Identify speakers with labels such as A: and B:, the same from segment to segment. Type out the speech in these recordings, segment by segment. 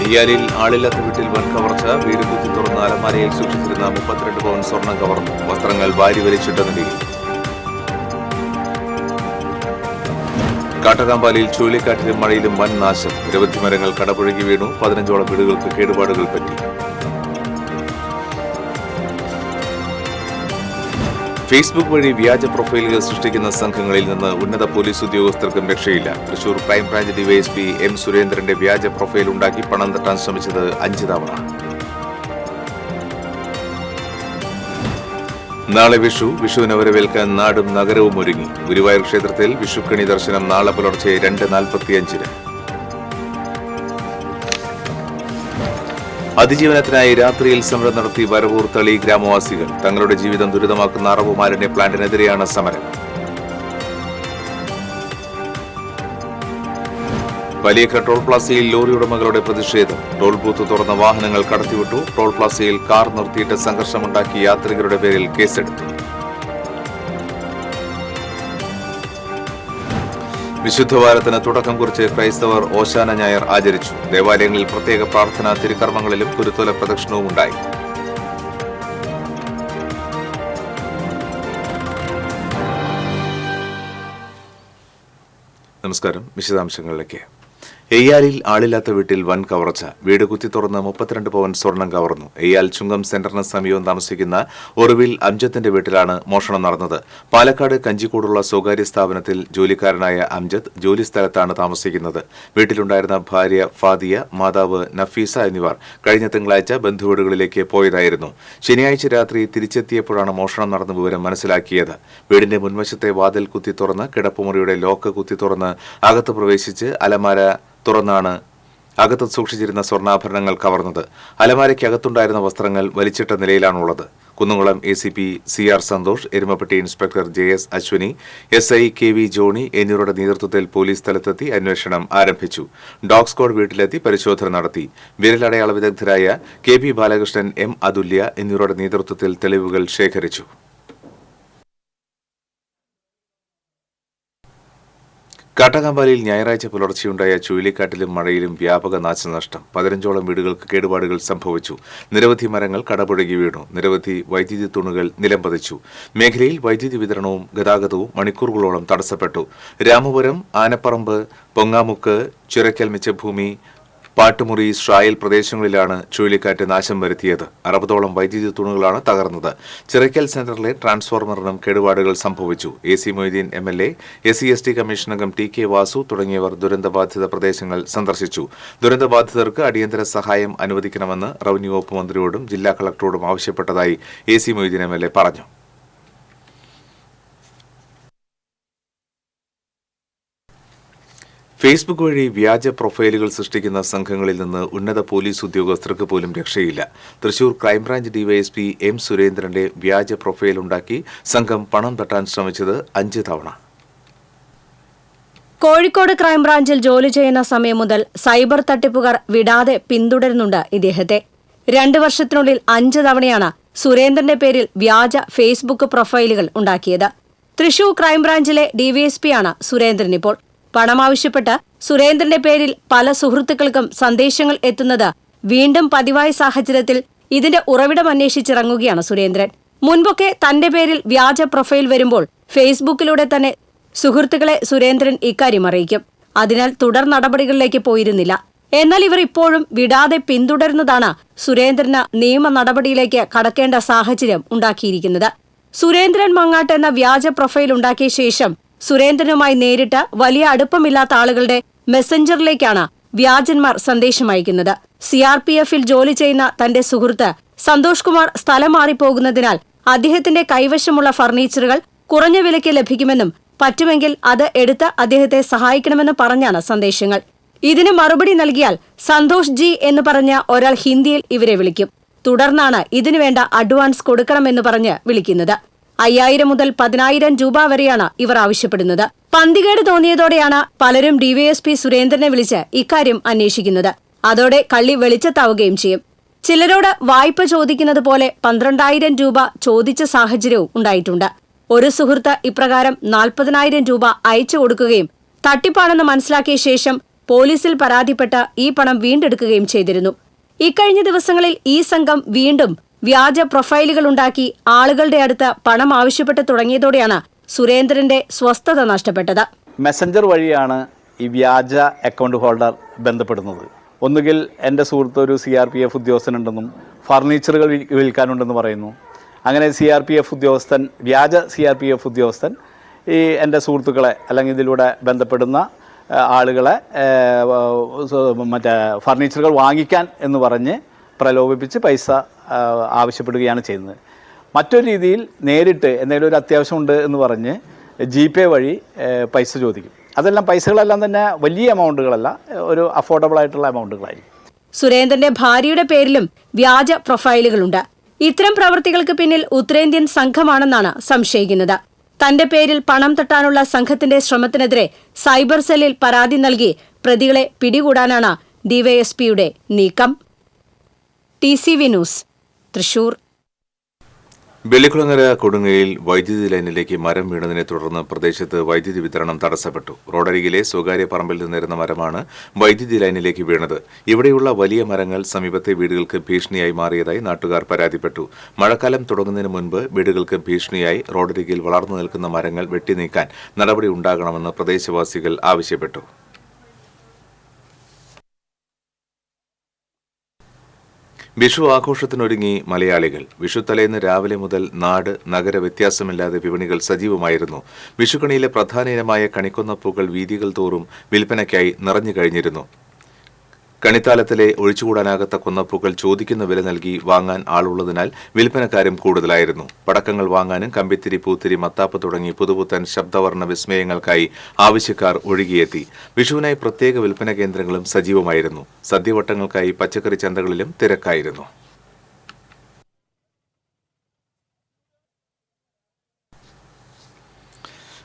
A: നെയ്യാലിൽ ആളില്ലാത്ത വീട്ടിൽ വൻ കവർച്ച. വീട് കുത്തി തുറന്ന് അലമാരയിൽ സൂക്ഷിച്ചിരുന്ന 32 പവൻ സ്വർണം കവർന്നു. വസ്ത്രങ്ങൾ വാരി വലിച്ചിട്ട നിലയിൽ. കാട്ടകാമ്പാലിയിൽ ചുഴലിക്കാറ്റിലും മഴയിലും വൻ നാശം. നിരവധി മരങ്ങൾ കടപുഴകി വീണു. 15ഓളം വീടുകൾക്ക് കേടുപാടുകൾ പറ്റി. ഫേസ്ബുക്ക് വഴി വ്യാജ പ്രൊഫൈലുകൾ സൃഷ്ടിക്കുന്ന സംഘങ്ങളിൽ നിന്ന് ഉന്നത പോലീസ് ഉദ്യോഗസ്ഥർക്കും രക്ഷയില്ല. തൃശൂർ ക്രൈംബ്രാഞ്ച് ഡിവൈഎസ്പി എം സുരേന്ദ്രന്റെ വ്യാജ പ്രൊഫൈൽ ഉണ്ടാക്കി പണം തട്ടാൻ ശ്രമിച്ചത് 5 തവണ. നാളെ വിഷുവിനെ വരവേൽക്കാൻ നാടും നഗരവും ഒരുങ്ങി. ഗുരുവായൂർ ക്ഷേത്രത്തിൽ വിഷുക്കണി ദർശനം നാളെ പുലർച്ചെ 2:45-ന്. അതിജീവനത്തിനായി രാത്രിയിൽ സമരം നടത്തി വരവൂർ തളി ഗ്രാമവാസികൾ. തങ്ങളുടെ ജീവിതം ദുരിതമാക്കുന്ന അറവ് മാലിന്യ പ്ലാന്റിനെതിരെയാണ് സമരം. വലിയ ടോൾ പ്ലാസയിൽ ലോറി ഉടമകളുടെ പ്രതിഷേധം. ടോൾ ബൂത്ത് തുറന്ന വാഹനങ്ങൾ കടത്തിവിട്ടു. ടോൾ പ്ലാസയിൽ കാർ നിർത്തിയിട്ട് സംഘർഷമുണ്ടാക്കി യാത്രികരുടെ പേരിൽ കേസെടുത്തു. വിശുദ്ധവാരത്തിന് തുടക്കം കുറിച്ച് ക്രൈസ്തവർ ഓശാന ഞായർ ആചരിച്ചു. ദേവാലയങ്ങളിൽ പ്രത്യേക പ്രാർത്ഥന, തിരുക്കർമ്മങ്ങളിലും കുരുത്തോല പ്രദക്ഷിണവും ഉണ്ടായി. നമസ്കാരം. വിശദാംശങ്ങളിലേക്ക്. എയ്യാലിൽ ആളില്ലാത്ത വീട്ടിൽ വൻ കവർച്ച. വീട് കുത്തി തുറന്ന് 32 പവൻ സ്വർണം കവർന്നു. എയ്യാൽ ചുങ്കം സെന്ററിന് സമീപം താമസിക്കുന്ന ഒറുവിൽ അംജത്തിന്റെ വീട്ടിലാണ് മോഷണം നടന്നത്. പാലക്കാട് കഞ്ചിക്കോടുള്ള സ്വകാര്യ സ്ഥാപനത്തിൽ ജോലിക്കാരനായ അംജദ് ജോലി സ്ഥലത്താണ് താമസിക്കുന്നത്. വീട്ടിലുണ്ടായിരുന്ന ഭാര്യ ഫാദിയ, മാതാവ് നഫീസ എന്നിവർ കഴിഞ്ഞ തിങ്കളാഴ്ച ബന്ധുവീടുകളിലേക്ക് പോയതായിരുന്നു. ശനിയാഴ്ച രാത്രി തിരിച്ചെത്തിയപ്പോഴാണ് മോഷണം നടന്ന വിവരം മനസ്സിലാക്കിയത്. വീടിന്റെ മുൻവശത്തെ വാതിൽ കുത്തി തുറന്ന് കിടപ്പുമുറിയുടെ ലോക്ക് കുത്തി തുറന്ന് അകത്ത് പ്രവേശിച്ച് അലമാര തുറന്നാണ് അകത്ത് സൂക്ഷിച്ചിരുന്ന സ്വർണ്ണാഭരണങ്ങൾ കവർന്നത്. അലമാരയ്ക്കകത്തുണ്ടായിരുന്ന വസ്ത്രങ്ങൾ വലിച്ചിട്ട നിലയിലാണുള്ളത്. Kunnamkulam ACP CR Santhosh, Erumapetty inspector JS Ashwini, SI KV Johnny എന്നിവരുടെ നേതൃത്വത്തിൽ പോലീസ് സ്ഥലത്തെത്തി അന്വേഷണം ആരംഭിച്ചു. ഡോഗ് സ്ക്വാഡ് വീട്ടിലെത്തി പരിശോധന നടത്തി. വിരലടയാള വിദഗ്ധരായ KP ബാലകൃഷ്ണൻ, M അതുല്യ എന്നിവരുടെ നേതൃത്വത്തിൽ തെളിവുകൾ ശേഖരിച്ചു. കാട്ടകാമ്പാലിയിൽ ഞായറാഴ്ച പുലർച്ചെയുണ്ടായ ചുഴലിക്കാറ്റിലും മഴയിലും വ്യാപക നാശനഷ്ടം. 15ഓളം വീടുകൾക്ക് കേടുപാടുകൾ സംഭവിച്ചു. നിരവധി മരങ്ങൾ കടപുഴകി വീണു. നിരവധി വൈദ്യുതി തൂണുകൾ നിലംപതിച്ചു. മേഖലയിൽ വൈദ്യുതി വിതരണവും ഗതാഗതവും മണിക്കൂറുകളോളം തടസ്സപ്പെട്ടു. രാമപുരം, ആനപ്പറമ്പ്, പൊങ്ങാമുക്ക്, ചിറക്കൽ മിച്ചഭൂമി, പാട്ടുമുറി, ഇസ്രായേൽ പ്രദേശങ്ങളിലാണ് ചുഴലിക്കാറ്റ് നാശം വരുത്തിയത്. 60ഓളം വൈദ്യുതി തൂണുകളാണ് തകർന്നത്. ചിറക്കൽ സെന്ററിലെ ട്രാൻസ്ഫോർമറിനും കേടുപാടുകൾ സംഭവിച്ചു. AC Moideen MLA, SC/ST commission അംഗം TK വാസു തുടങ്ങിയവർ ദുരന്തബാധിത പ്രദേശങ്ങൾ സന്ദർശിച്ചു. ദുരന്തബാധിതർക്ക് അടിയന്തര സഹായം അനുവദിക്കണമെന്ന് റവന്യൂ വകുപ്പ് മന്ത്രിയോടും ജില്ലാ കളക്ടറോടും ആവശ്യപ്പെട്ടതായി AC മൊയ്തീൻ MLA പറഞ്ഞു. ഫേസ്ബുക്ക് വഴി വ്യാജ പ്രൊഫൈലുകൾ സൃഷ്ടിക്കുന്ന സംഘങ്ങളിൽ നിന്ന് ഉന്നത പോലീസ് ഉദ്യോഗസ്ഥർക്ക് പോലും രക്ഷയില്ല. തൃശൂർ ക്രൈംബ്രാഞ്ച് ഡിവൈഎസ്പി M സുരേന്ദ്രന്റെ വ്യാജ പ്രൊഫൈൽ ഉണ്ടാക്കി സംഘം പണം തട്ടാൻ ശ്രമിച്ചത് 5 തവണ.
B: കോഴിക്കോട് ക്രൈംബ്രാഞ്ചിൽ ജോലി ചെയ്യുന്ന സമയം മുതൽ സൈബർ തട്ടിപ്പുകാർ വിടാതെ പിന്തുടരുന്നുണ്ട് ഇദ്ദേഹത്തെ. 2 വർഷത്തിനുള്ളിൽ 5 തവണയാണ് സുരേന്ദ്രന്റെ പേരിൽ വ്യാജ ഫേസ്ബുക്ക് പ്രൊഫൈലുകൾ ഉണ്ടാക്കിയത്. തൃശൂർ ക്രൈംബ്രാഞ്ചിലെ ഡിവൈഎസ്പിയാണ് സുരേന്ദ്രൻ. ഇപ്പോൾ പണമാവശ്യപ്പെട്ട് സുരേന്ദ്രന്റെ പേരിൽ പല സുഹൃത്തുക്കൾക്കും സന്ദേശങ്ങൾ എത്തുന്നത് വീണ്ടും പതിവായ സാഹചര്യത്തിൽ ഇതിന്റെ ഉറവിടം അന്വേഷിച്ചിറങ്ങുകയാണ് സുരേന്ദ്രൻ. മുൻപൊക്കെ തന്റെ പേരിൽ വ്യാജ പ്രൊഫൈൽ വരുമ്പോൾ ഫേസ്ബുക്കിലൂടെ തന്നെ സുഹൃത്തുക്കളെ സുരേന്ദ്രൻ ഇക്കാര്യം അറിയിക്കും. അതിനാൽ തുടർ നടപടികളിലേക്ക് പോയിരുന്നില്ല. എന്നാൽ ഇവർ ഇപ്പോഴും വിടാതെ പിന്തുടരുന്നതാണ് സുരേന്ദ്രന് നിയമ നടപടിയിലേക്ക് കടക്കേണ്ട സാഹചര്യം ഉണ്ടാക്കിയിരിക്കുന്നത്. സുരേന്ദ്രൻ മങ്ങാട്ട് എന്ന വ്യാജ പ്രൊഫൈൽ ഉണ്ടാക്കിയ ശേഷം സുരേന്ദ്രനുമായി നേരിട്ട് വലിയ അടുപ്പമില്ലാത്ത ആളുകളുടെ മെസ്സഞ്ചറിലേക്കാണ് വ്യാജന്മാർ സന്ദേശം അയക്കുന്നത്. CRPF-ൽ ജോലി ചെയ്യുന്ന തന്റെ സുഹൃത്ത് സന്തോഷ് കുമാർ സ്ഥലം മാറിപ്പോകുന്നതിനാൽ അദ്ദേഹത്തിന്റെ കൈവശമുള്ള ഫർണിച്ചറുകൾ കുറഞ്ഞ വിലയ്ക്ക് ലഭിക്കുമെന്നും പറ്റുമെങ്കിൽ അത് എടുത്ത് അദ്ദേഹത്തെ സഹായിക്കണമെന്ന് പറഞ്ഞാണ് സന്ദേശങ്ങൾ. ഇതിന് മറുപടി നൽകിയാൽ സന്തോഷ് ജി എന്ന് പറഞ്ഞ ഒരാൾ ഹിന്ദിയിൽ ഇവരെ വിളിക്കും. തുടർന്നാണ് ഇതിനുവേണ്ട അഡ്വാൻസ് കൊടുക്കണമെന്ന് പറഞ്ഞ് വിളിക്കുന്നത്. 5000 മുതൽ 10000 രൂപ വരെയാണ് ഇവർ ആവശ്യപ്പെടുന്നത്. പന്തികേട് തോന്നിയതോടെയാണ് പലരും ഡിവൈഎസ്പി സുരേന്ദ്രനെ വിളിച്ച് ഇക്കാര്യം അന്വേഷിക്കുന്നത്. അതോടെ കള്ളി വെളിച്ചത്താവുകയും ചെയ്യും. ചിലരോട് വായ്പ ചോദിക്കുന്നത് പോലെ 12000 രൂപ ചോദിച്ച സാഹചര്യവും ഉണ്ടായിട്ടുണ്ട്. ഒരു സുഹൃത്ത് ഇപ്രകാരം 40000 രൂപ അയച്ചു കൊടുക്കുകയും തട്ടിപ്പാണെന്ന് മനസ്സിലാക്കിയ ശേഷം പോലീസിൽ പരാതിപ്പെട്ട് ഈ പണം വീണ്ടെടുക്കുകയും ചെയ്തിരുന്നു. ഇക്കഴിഞ്ഞ ദിവസങ്ങളിൽ ഈ സംഘം വീണ്ടും വ്യാജ പ്രൊഫൈലുകൾ ഉണ്ടാക്കി ആളുകളുടെ അടുത്ത് പണം ആവശ്യപ്പെട്ട് തുടങ്ങിയതോടെയാണ് സുരേന്ദ്രന്റെ സ്വസ്ഥത നഷ്ടപ്പെട്ടത്.
C: മെസ്സഞ്ചർ വഴിയാണ് ഈ വ്യാജ അക്കൗണ്ട് ഹോൾഡർ ബന്ധപ്പെടുന്നത്. ഒന്നുകിൽ എൻ്റെ സുഹൃത്ത് ഒരു CRPF ഉദ്യോഗസ്ഥനുണ്ടെന്നും ഫർണിച്ചറുകൾ വിൽക്കാനുണ്ടെന്ന് പറയുന്നു. അങ്ങനെ വ്യാജ CRPF ഉദ്യോഗസ്ഥൻ ഈ എൻ്റെ സുഹൃത്തുക്കളെ അല്ലെങ്കിൽ ഇതിലൂടെ ബന്ധപ്പെടുന്ന ആളുകളെ ഫർണിച്ചറുകൾ വാങ്ങിക്കാൻ എന്ന് പറഞ്ഞ് പ്രലോഭിപ്പിച്ച് പൈസ ആവശ്യപ്പെടുകയാണ് ചെയ്യുന്നത്. മറ്റൊരു രീതിയിൽ നേരിട്ട് എന്തെങ്കിലും ഒരു അത്യാവശ്യമുണ്ട് എന്ന് പറഞ്ഞ് GPay വഴി പൈസ ചോദിക്കും. അതെല്ലാം പൈസകളെല്ലാം തന്നെ വലിയ എമൗണ്ടുകളല്ല, ഒരു അഫോർഡബിൾ ആയിട്ടുള്ള എമൗണ്ടുകളായിരിക്കും.
B: സുരേന്ദ്രന്റെ ഭാര്യയുടെ പേരിലും വ്യാജ പ്രൊഫൈലുകളുണ്ട്. ഇത്തരം പ്രവൃത്തികൾക്ക് പിന്നിൽ ഉത്തരേന്ത്യൻ സംഘമാണെന്നാണ് സംശയിക്കുന്നത്. തന്റെ പേരിൽ പണം തട്ടാനുള്ള സംഘത്തിന്റെ ശ്രമത്തിനെതിരെ സൈബർ സെല്ലിൽ പരാതി നൽകി പ്രതികളെ പിടികൂടാനാണ് ഡിവൈഎസ്പിയുടെ നീക്കം. TCV news, Thrissur.
A: വെള്ളിക്കുളങ്ങര കൊടുങ്ങയിൽ വൈദ്യുതി ലൈനിലേക്ക് മരം വീണതിനെ തുടർന്ന് പ്രദേശത്ത് വൈദ്യുതി വിതരണം തടസ്സപ്പെട്ടു. റോഡരികിലെ സ്വകാര്യ പറമ്പിൽ നിന്നിരുന്ന മരമാണ് വൈദ്യുതി ലൈനിലേക്ക് വീണത്. ഇവിടെയുള്ള വലിയ മരങ്ങൾ സമീപത്തെ വീടുകൾക്ക് ഭീഷണിയായി മാറിയതായി നാട്ടുകാർ പരാതിപ്പെട്ടു. മഴക്കാലം തുടങ്ങുന്നതിന് മുൻപ് വീടുകൾക്ക് ഭീഷണിയായി റോഡരികിൽ വളർന്നു നിൽക്കുന്ന മരങ്ങൾ വെട്ടിനീക്കാൻ നടപടി ഉണ്ടാകണമെന്ന് പ്രദേശവാസികൾ ആവശ്യപ്പെട്ടു. വിഷു ആഘോഷത്തിനൊരുങ്ങി മലയാളികൾ. വിഷു തലേന്ന് രാവിലെ മുതൽ നാട് നഗര വ്യത്യാസമില്ലാതെ വിപണികൾ സജീവമായിരുന്നു. വിഷുക്കണിയിലെ പ്രധാന ഇനമായ കണിക്കൊന്നപ്പൂക്കൾ വീഥികൾ തോറും വിൽപ്പനയ്ക്കായി നിറഞ്ഞു കഴിഞ്ഞിരുന്നു. കണിത്താലത്തിലെ ഒഴിച്ചുകൂടാനാകാത്ത കൊന്നപ്പൂക്കൾ ചോദിക്കുന്ന വില നൽകി വാങ്ങാൻ ആളുള്ളതിനാൽ വിൽപ്പനക്കാരും കൂടുതലായിരുന്നു. പടക്കങ്ങൾ വാങ്ങാനും കമ്പിത്തിരി, പൂത്തിരി, മത്താപ്പ് തുടങ്ങി പുതുപുത്തൻ ശബ്ദവർണ്ണ വിസ്മയങ്ങൾക്കായി ആവശ്യക്കാർ ഒഴുകിയെത്തി. വിഷുവിനായി പ്രത്യേക വിൽപ്പന കേന്ദ്രങ്ങളും സജീവമായിരുന്നു. സദ്യവട്ടങ്ങൾക്കായി പച്ചക്കറി ചന്തകളിലും തിരക്കായിരുന്നു.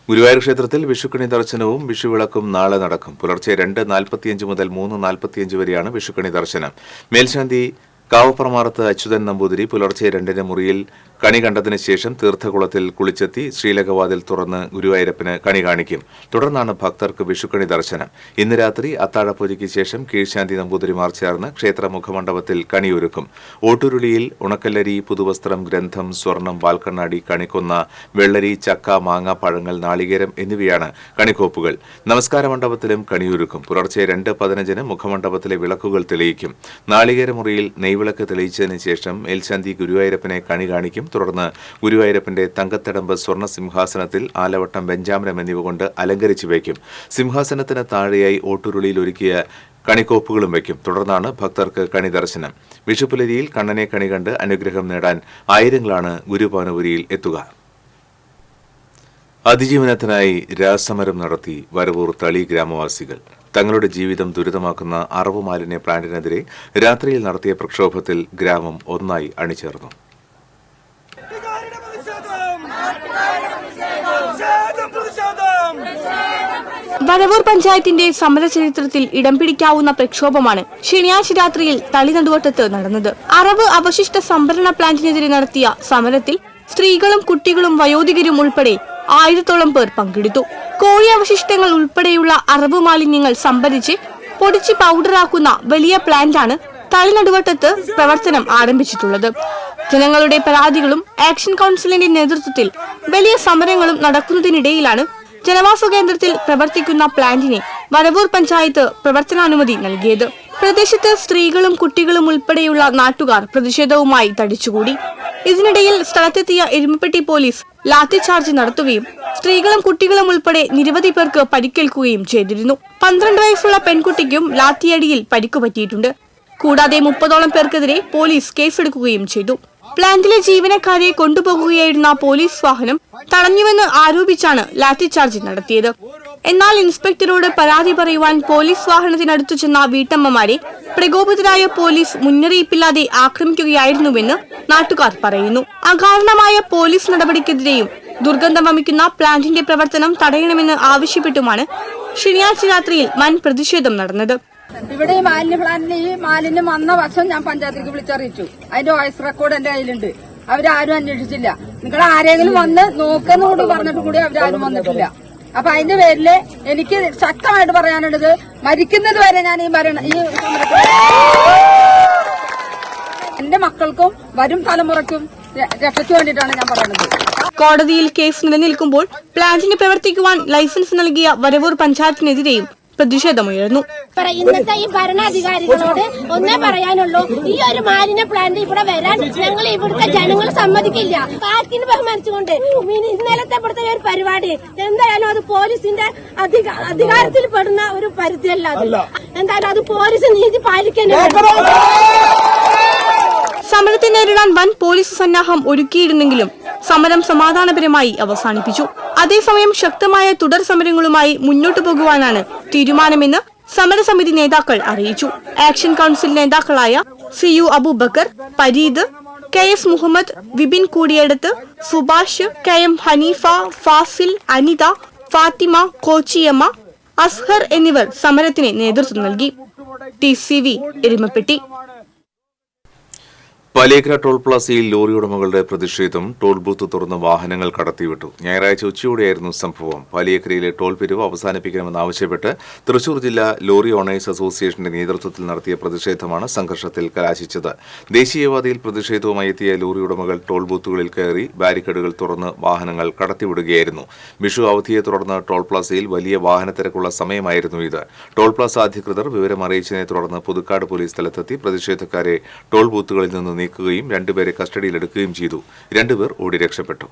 A: ഗുരുവായൂർ ക്ഷേത്രത്തിൽ വിഷുക്കണി ദർശനവും വിഷുവിളക്കും നാളെ നടക്കും. പുലർച്ചെ 2:45 മുതൽ 3:45 വരെയാണ് വിഷുക്കണി ദർശനം. മേൽശാന്തി കാവപ്രമാറത്ത് അച്യുതൻ നമ്പൂതിരി പുലർച്ചെ 2-ന് മുറിയിൽ കണി കണ്ടതിന് ശേഷം തീർത്ഥകുളത്തിൽ കുളിച്ചെത്തി ശ്രീലകവാതിൽ തുറന്ന് ഗുരുവായൂരപ്പന് കണി കാണിക്കും. തുടർന്നാണ് ഭക്തർക്ക് വിഷുക്കണി ദർശനം. ഇന്ന് രാത്രി അത്താഴപൂജയ്ക്ക് ശേഷം കീഴ്ശാന്തി നമ്പൂതിരിമാർ ചേർന്ന് ക്ഷേത്ര മുഖമണ്ഡപത്തിൽ കണിയൊരുക്കും. ഓട്ടുരുളിയിൽ ഉണക്കല്ലരി, പുതുവസ്ത്രം, ഗ്രന്ഥം, സ്വർണം, വാൽക്കണ്ണാടി, കണിക്കൊന്ന, വെള്ളരി, ചക്ക, മാങ്ങ, പഴങ്ങൾ, നാളികേരം എന്നിവയാണ് കണിക്കോപ്പുകൾ. നമസ്കാര മണ്ഡപത്തിലും കണിയൊരുക്കും. പുലർച്ചെ 2:15-ന് മുഖമണ്ഡപത്തിലെ വിളക്കുകൾ തെളിയിക്കും. നാളികേര മുറിയിൽ നെയ്വിളക്ക് തെളിയിച്ചതിന് ശേഷം മേൽശാന്തി ഗുരുവായൂരപ്പനെ കണി കാണിക്കും. തുടർന്ന് ഗുരുവായൂരപ്പന്റെ തങ്കത്തടമ്പ് സ്വർണ്ണ സിംഹാസനത്തിൽ ആലവട്ടം, വെഞ്ചാമരം എന്നിവ കൊണ്ട് അലങ്കരിച്ചു വയ്ക്കും. സിംഹാസനത്തിന് താഴെയായി ഓട്ടുരുളിയിൽ ഒരുക്കിയ കണിക്കോപ്പുകളും വയ്ക്കും. തുടർന്നാണ് ഭക്തർക്ക് കണി ദർശനം. വിഷുപ്പുലരിയിൽ കണ്ണനെ കണി കണ്ട് അനുഗ്രഹം നേടാൻ ആയിരങ്ങളാണ് ഗുരുഭവനപുരിയിൽ എത്തുക. അതിജീവനത്തിനായി രാസമരം നടത്തി വരവൂർ തളി ഗ്രാമവാസികൾ. തങ്ങളുടെ ജീവിതം ദുരിതമാക്കുന്ന അറവ് മാലിന്യ പ്ലാന്റിനെതിരെ രാത്രിയിൽ നടത്തിയ പ്രക്ഷോഭത്തിൽ ഗ്രാമം ഒന്നായി അണിചേർന്നു.
D: വരവൂർ പഞ്ചായത്തിന്റെ സമരചരിത്രത്തിൽ ഇടം പിടിക്കാവുന്ന പ്രക്ഷോഭമാണ് ശനിയാഴ്ച രാത്രിയിൽ തളി നടുവട്ടത്ത് നടന്നത്. അറവ് അവശിഷ്ട സംഭരണ പ്ലാന്റിനെതിരെ നടത്തിയ സമരത്തിൽ സ്ത്രീകളും കുട്ടികളും വയോധികരും ഉൾപ്പെടെ 1000-ഓളം പേർ പങ്കെടുത്തു. കോഴി അവശിഷ്ടങ്ങൾ ഉൾപ്പെടെയുള്ള അറവ് മാലിന്യങ്ങൾ സംഭരിച്ച് പൊടിച്ച് പൗഡറാക്കുന്ന വലിയ പ്ലാന്റാണ് തളി നടുവട്ടത്ത് പ്രവർത്തനം ആരംഭിച്ചിട്ടുള്ളത്. ജനങ്ങളുടെ പരാതികളും ആക്ഷൻ കൗൺസിലിന്റെ നേതൃത്വത്തിൽ വലിയ സമരങ്ങളും നടക്കുന്നതിനിടയിലാണ് ജനവാസ കേന്ദ്രത്തിൽ പ്രവർത്തിക്കുന്ന പ്ലാന്റിനെ വരവൂർ പഞ്ചായത്ത് പ്രവർത്തനാനുമതി നൽകിയത്. പ്രദേശത്ത് സ്ത്രീകളും കുട്ടികളും ഉൾപ്പെടെയുള്ള നാട്ടുകാർ പ്രതിഷേധവുമായി തടിച്ചുകൂടി. ഇതിനിടയിൽ സ്ഥലത്തെത്തിയ എരുമപ്പെട്ടി പോലീസ് ലാത്തിചാർജ് നടത്തുകയും സ്ത്രീകളും കുട്ടികളും ഉൾപ്പെടെ നിരവധി പേർക്ക് പരിക്കേൽക്കുകയും ചെയ്തിരുന്നു. 12 വയസ്സുള്ള പെൺകുട്ടിക്കും ലാത്തിയടിയിൽ പരിക്കുപറ്റിയിട്ടുണ്ട്. കൂടാതെ 30ഓളം പേർക്കെതിരെ പോലീസ് കേസെടുക്കുകയും ചെയ്തു. പ്ലാന്റിലെ ജീവനക്കാരെ കൊണ്ടുപോകുകയായിരുന്ന പോലീസ് വാഹനം തടഞ്ഞുവെന്ന് ആരോപിച്ചാണ് ലാത്തിചാർജ് നടത്തിയത്. എന്നാൽ ഇൻസ്പെക്ടറോട് പരാതി പറയുവാൻ പോലീസ് വാഹനത്തിനടുത്തു ചെന്ന വീട്ടമ്മമാരെ പ്രകോപിതരായ പോലീസ് മുന്നറിയിപ്പില്ലാതെ ആക്രമിക്കുകയായിരുന്നുവെന്ന് നാട്ടുകാർ പറയുന്നു. അകാരണമായ പോലീസ് നടപടിക്കെതിരെയും ദുർഗന്ധം വമിക്കുന്ന പ്ലാന്റിന്റെ പ്രവർത്തനം തടയണമെന്ന് ആവശ്യപ്പെട്ടുമാണ് ശനിയാഴ്ച രാത്രിയിൽ വൻ പ്രതിഷേധം നടന്നത്.
E: ഇവിടെ ഈ മാലിന്യ പ്ലാന്റിന് ഈ മാലിന്യം വന്ന വർഷം ഞാൻ പഞ്ചായത്തിലേക്ക് വിളിച്ചറിയിച്ചു. അതിന്റെ വോയിസ് റെക്കോർഡ് എന്റെ കയ്യിലുണ്ട്. അവരാരും അന്വേഷിച്ചില്ല. നിങ്ങൾ ആരെങ്കിലും വന്ന് നോക്കുന്നോട് പറഞ്ഞിട്ട് കൂടി അവരാരും വന്നിട്ടില്ല. അപ്പൊ അതിന്റെ പേരില് എനിക്ക് ശക്തമായിട്ട് പറയാനുള്ളത് മരിക്കുന്നത് വരെ ഞാൻ ഈ സമരത്തിൽ എന്റെ മക്കൾക്കും വരും തലമുറയ്ക്കും രക്ഷയ്ക്ക് വേണ്ടിയിട്ടാണ് ഞാൻ പറയുന്നത്.
D: കോടതിയിൽ കേസ് നിലനിൽക്കുമ്പോൾ പ്ലാന്റിന് പ്രവർത്തിക്കുവാൻ ലൈസൻസ് നൽകിയ വരവൂർ പഞ്ചായത്തിനെതിരെയും പ്രതിഷേധമുയർന്നു.
F: ഇന്നത്തെ ഈ ഭരണാധികാരികളോട് ഒന്നേ പറയാനുള്ളൂ, ഈ ഒരു മാലിന്യ പ്ലാന്റ് ഇവിടെ വരാൻ ഞങ്ങൾ ഇവിടുത്തെ ജനങ്ങൾ സമ്മതിക്കില്ല. പാർട്ടിനെ ബഹുമാനിച്ചുകൊണ്ട് ഇന്നലത്തെ ഇവിടുത്തെ ഒരു പരിപാടി എന്തായാലും അത് പോലീസിന്റെ അധികാരത്തിൽ പെടുന്ന ഒരു പരിധിയല്ല. എന്തായാലും അത് പോലീസ് നീതി പാലിക്കേണ്ടി.
D: സമരത്തെ നേരിടാൻ വൻ പോലീസ് സന്നാഹം ഒരുക്കിയിരുന്നെങ്കിലും സമരം സമാധാനപരമായി അവസാനിപ്പിച്ചു. അതേസമയം ശക്തമായ തുടർ സമരങ്ങളുമായി മുന്നോട്ടു പോകുവാനാണ് തീരുമാനമെന്ന് സമരസമിതി നേതാക്കൾ അറിയിച്ചു. ആക്ഷൻ കൌൺസിൽ നേതാക്കളായ CU Aboobacker, Pareed, KS Muhammed, Vipin Koodiyadath, Subhash, KM Haneefa, Fasil, Anitha, Fathima, Kochiyamma, Azhar എന്നിവർ സമരത്തിന് നേതൃത്വം നൽകി. TCV എരുമപ്പെട്ടി.
A: പാലിയേക്കര ടോൾ പ്ലാസയിൽ ലോറി ഉടമകളുടെ പ്രതിഷേധം ടോൾ ബൂത്ത് തുറന്ന് വാഹനങ്ങൾ കടത്തിവിട്ടു. ഞായറാഴ്ച ഉച്ചയോടെയായിരുന്നു സംഭവം. പാലിയേക്കരയിലെ ടോൾ പിരിവ് അവസാനിപ്പിക്കണമെന്നാവശ്യപ്പെട്ട് തൃശൂർ ജില്ലാ ലോറി ഓണേഴ്സ് അസോസിയേഷന്റെ നേതൃത്വത്തിൽ നടത്തിയ പ്രതിഷേധമാണ് സംഘർഷത്തിൽ കലാശിച്ചത്. ദേശീയപാതയിൽ പ്രതിഷേധവുമായി എത്തിയ ലോറി ഉടമകൾ ടോൾ ബൂത്തുകളിൽ കയറി ബാരിക്കേഡുകൾ തുറന്ന് വാഹനങ്ങൾ കടത്തിവിടുകയായിരുന്നു. വിഷു അവധിയെ തുടർന്ന് ടോൾ പ്ലാസയിൽ വലിയ വാഹനത്തിരക്കുള്ള സമയമായിരുന്നു ഇത്. ടോൾ പ്ലാസ അധികൃതർ വിവരം അറിയിച്ചതിനെ തുടർന്ന് പുതുക്കാട് പോലീസ് സ്ഥലത്തെത്തി പ്രതിഷേധക്കാരെ ടോൾ ബൂത്തുകളിൽ നിന്ന് നീക്കുകയും രണ്ടുപേരെ കസ്റ്റഡിയിലെടുക്കുകയും ചെയ്തു. രണ്ടുപേർ ഓടി രക്ഷപ്പെട്ടു.